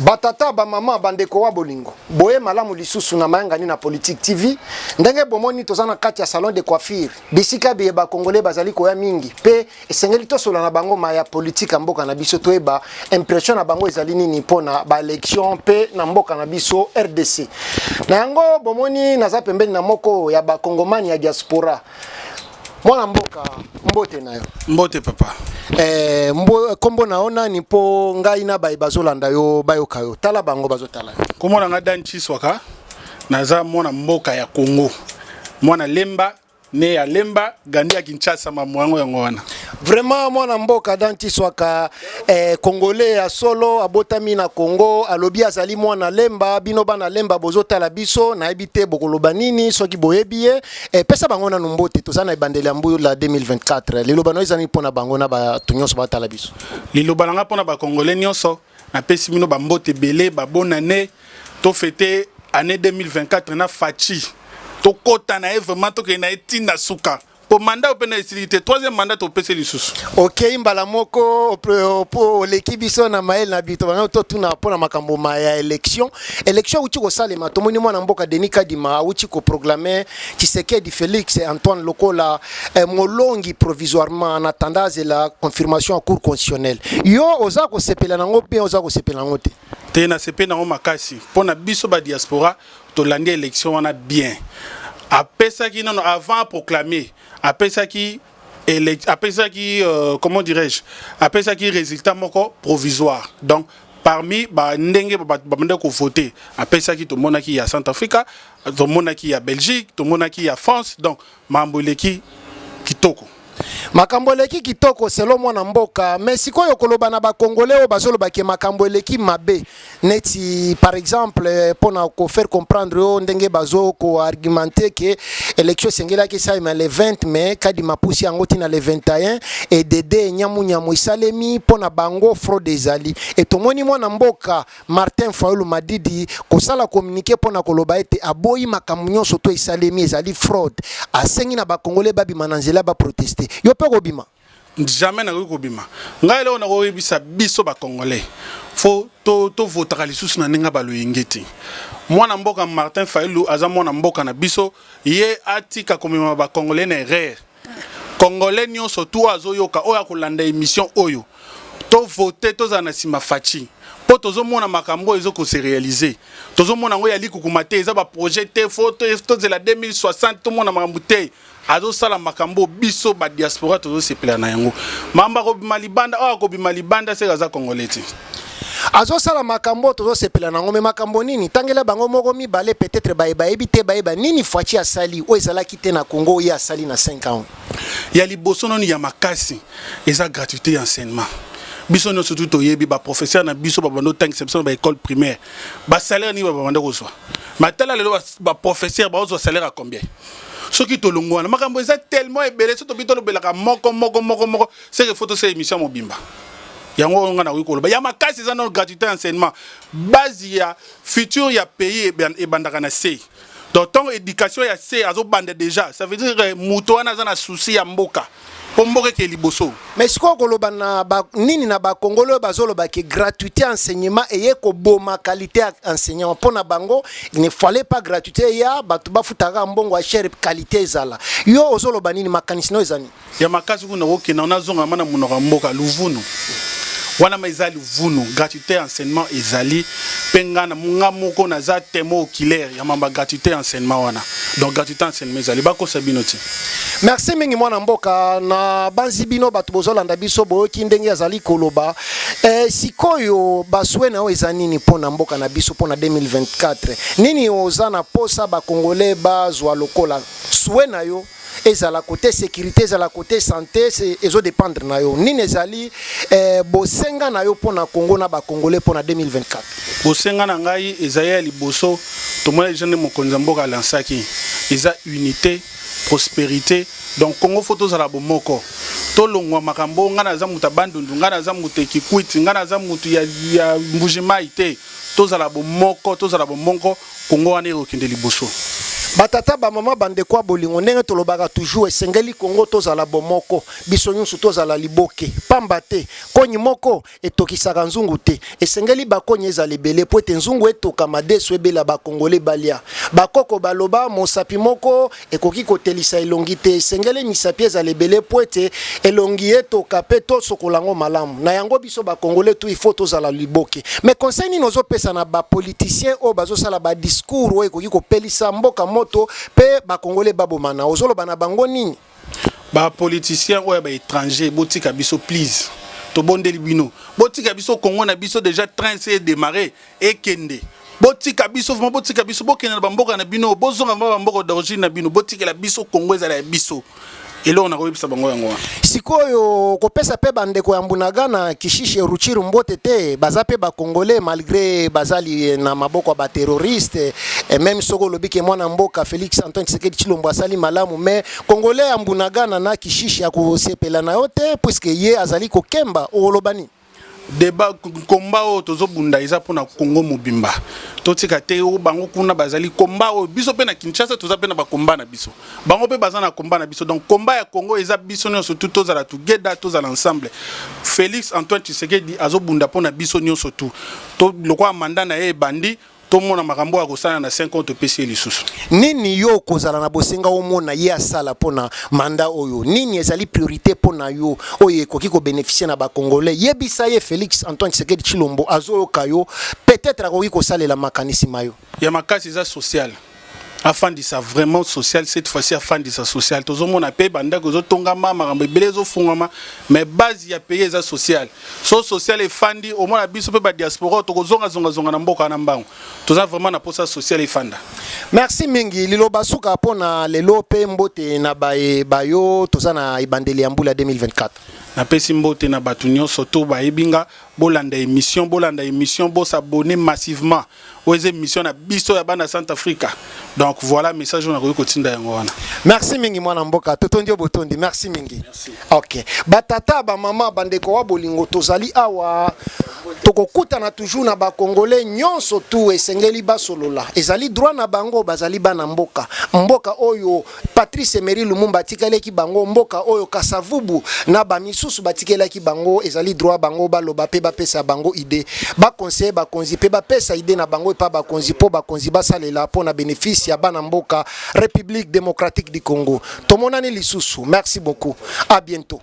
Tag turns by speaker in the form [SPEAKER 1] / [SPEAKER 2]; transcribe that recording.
[SPEAKER 1] Batata ba mama bandeko wa bolingo. Boye malamu lisusu na mayanga ni na Politique TV. Ndenge bomoni tozana kati ya salon de coiffure. Bisika biye ba congolais bazali ko ya mingi. Pe esengeli to sola na bango ma ya politique mboka na biso toeba impression na bango ezali nini pona ba election pe na mboka na biso RDC. Na yango bomoni naza pembeni na moko ya ba kongomani ya diaspora. Mwana mboka mbote nayo.
[SPEAKER 2] Mbote papa.
[SPEAKER 1] Kombo naona nipo ngai na bayi bazolanda yo bayoka yo. Tala bango bazotala.
[SPEAKER 2] Komona nga danchi swaka. Naza mwana mboka ya Congo. Mwana lemba ne ya lemba gandi ya Kinshasa mamwango yango wana.
[SPEAKER 1] Vraiment mwana mboka danchi swaka congolais ya solo abotami na Congo alobi azali mwana lemba bino bana lemba bozotala biso na ebite bokoloba nini soki boyebie pesa bango na mbote tozana ebandeli mbuyo la 2024 lelo bano ezani pona bango na ba tunyonso batala biso
[SPEAKER 2] lelo bananga pona ba congolais nyonso na pesi bino ba mbote belé ba bonne année to fêter année 2024 na fachi to kota na vraiment to ke na etina suka. Pour mandat open utilité troisième mandat au PC lisusu.
[SPEAKER 1] OK mbala moko pour l'équipe biso na mael na bito bana to tuna pona makambo ma ya élection uti ko salema to moni mwana mboka Denis Kadima uti ko proclamer Tshisekedi Félix Antoine Lokola molongi provisoirement en attendant la confirmation en cour constitutionnelle. Yo oza ko sepela nango pe oza ko sepela ngote.
[SPEAKER 2] Te na sepela nango makasi pona biso ba diaspora to landi élection wana bien. Après ça qui non avant proclamer après ça qui comment dirais-je après ça qui résultat moko provisoire donc parmi ba ndenge ba ko voter après ça qui tout monde qui à Centrafrique tout monde qui à Belgique tout monde qui à France donc mamboleki kitoko
[SPEAKER 1] makambo eleki kitoko selon mwana mboka mais sikoyo koloba na ba congolais o bazoloba ke makambo eleki mabe neti par exemple pona ko faire comprendre o ndenge bazo ko argumenter que élection sengela ki sa le 20 mai kadi mapusi angoti na le 21 et dede nyamu isalemi pona bango fraude ezali et tomoni mwana mboka Martin Fayulu Madidi ko sala communiquer pona koloba ete aboyi makambo nyonso to isalemi ezali fraude asengi na ba congolais babi mananzela ba protester yo pe kobima
[SPEAKER 2] jamais na kobima ngai leo na koyebisa biso ba congolais faut to voter lisusu na ninga baloyengeti mwana mboka Martin Fayulu aza mwana mboka na biso ye atika komema ba congolais na erreur congolais nyonso to azoyoka oya kolanda émission oyo to voter to za na sima fachi po tozomona makambo ezo ko se réaliser tozomona ngo ya likukumate eza ba projet te photo to de la 2060 to mona makambo te azo sala makambo biso ba diaspora tozo sepela na yango mamba ko bimalibanda o ko bimalibanda se gaza congolais
[SPEAKER 1] azo sala makambo tozo sepela na ngome makambo nini tangela bango moko mibale peut-être baeba nini fachi asali o ezala kite na Congo ya asali na 5 ans
[SPEAKER 2] ya liboso noni ya makasi eza gratuité enseignement biso no surtout toyebi ba professeur na biso ba bando tank exception ba école primaire ba salaire ni ba bando ko so matala lelo ba professeur ba ozo salaire à combien soki to longwana makambo eza tellement ebele soto bito lobelaka moko c'est que photo c'est émission mobimba yango nga na wikolo ya makasi eza no gratuité enseignement base ya futur ya pays e bandaka na C donc ton éducation ya C azo bande déjà ça veut dire muto wana za na souci ya mboka pomboke ke liboso
[SPEAKER 1] mais siko koloba na ba nini na ba congolais bazoloba ke gratuité enseignement et ko boma qualité enseignement pona bango il ne fallait pas gratuité ya batu bafutaka mbongo a cher qualité ezala yo ozoloba nini makanisino ezani
[SPEAKER 2] ya makasi kuna ko kina na zonga mana munoko mboka luvunu wana maizali vunu gratuité enseignement ezali pengana munga moko na za temo oculaire ya mamba gratuité enseignement wana donc gratuité enseignement ezali bako sabinoti
[SPEAKER 1] merci mingi mwana mboka na banzi bino batu bozolanda biso boyoki ndenge azali koloba sikoyo baswe na o ezanini pona mboka na biso pona 2024 nini ozana posa ba congolais bazwa lokola souhait na yo ezala côté sécurité ezala côté santé c'est ezo dépendre na yo nini ezali bosenga na yo pona Congo na ba congolais pona 2024
[SPEAKER 2] bosenga na ngai ezaya liboso to mona jeune mokonza mboka lansaki eza unité prospérité donc Congo photo za la bomoko to longwa makambo ngana za muta bandundu ngana za muta kikwiti ngana za mutu ya mbujima ite to za la bomoko Congo ane okende liboso
[SPEAKER 1] batata ba mama bande kwa bolingo ndenge tolobaka toujours esengeli Congo tozala bomoko biso nyonso tozala liboke pamba te konyi moko etokisaka nzungu te esengeli bakonyi ezala ebele po ete nzungu etoka madeso ebela bakongole balia bakoko baloba mosapi moko ekoki kotelisa elongi te esengeli misapi ezala ebele po ete elongi etoka pe tosokolango malamu na yango biso bakongole tu il faut tozala liboke mais conseil nini ozopesa na bapoliticien oyo bazosala badiscours oyo ekoki kopelisa mboka moto pe bakongole babomana ozoloba na bango nini
[SPEAKER 2] bapoliticien oyo baétranger botika biso please tobondeli bino botika biso Congo na biso déjà train c'est démarrer ekende botika biso vraiment botika biso bokende na bamboka na bino bozonga bamboka d'origine na bino botikela biso Congo ezala ya biso elo on a koyebisa bango yango
[SPEAKER 1] sikoyo kopesa pe bandeko ya Mbunagana Kishishe Ruchiru Mbote te baza pe bakongole malgré bazali na maboko ba terroriste et même soko lobike mwana mboka Félix Antoine Tshisekedi Tshilombo asali malamu mais congolais ya Mbunagana na Kishishe ya kosepela na yote puisque ye azali kokemba olobani
[SPEAKER 2] débat combat o tozo bunda eza pona Congo mobimba totika te o bango kuna bazali combat o biso pe na Kinshasa toza pe na ba combat na biso bango pe bazana combat na biso donc combat ya Congo eza biso nyonso tout tozala together tozala ensemble Félix Antoine Tshisekedi azo bunda pona biso nyonso tout to lokwa mandat na ye bandi to mona makambo ya kosala na 5 ans to pesi lisusu
[SPEAKER 1] nini yo kozala na bosenga omona ye asala pona manda oyo nini ezali priorité pona yo oyo ekoki ko bénéficier na ba congolais yebisa ye Félix Antoine Tshisekedi Tshilombo azoyoka yo peut-être akoki kosalela makanisi mayo
[SPEAKER 2] ya makasi eza social afin de ça vraiment social cette fois-ci afin de ça social tozo mona pe banda ko zo tongama makambo ebele zo fungama mais base ya payer eza social so social e fandi au moins biso pe ba diaspora to kozonga zonga na mboka na mbango toza vraiment na posa social e fanda
[SPEAKER 1] merci mingi liloba suka pona lelo pe mbote na bayo toza na ibandeli ya mbula 2024
[SPEAKER 2] na pesi mbote na batu nyonso to bayebinga bolanda émission bo s'abonner massivement aux émissions na biso ya bana Centrafrique donc voilà message on a kotinda yango wana
[SPEAKER 1] merci mingi mwana mboka totondi botondi merci mingi merci. OK batata ba mama bandeko wa bolingo tozali awa tokokuta na toujours na ba congolais nyonso tu esengeli basolola ezali droit na bango bazali bana mboka oyo Patrice Emery Lumumba tikaleki bango mboka oyo Kasavubu na ba misusu batikelaki bango ezali droit bango baloba pe bapesa bango idée ba conseiller ba konzi pe bapesa idée na bango pa ba konzi po ba konzi basalela po na bénéfice ya bana mboka République démocratique du Congo tomonani lisusu merci beaucoup à bientôt.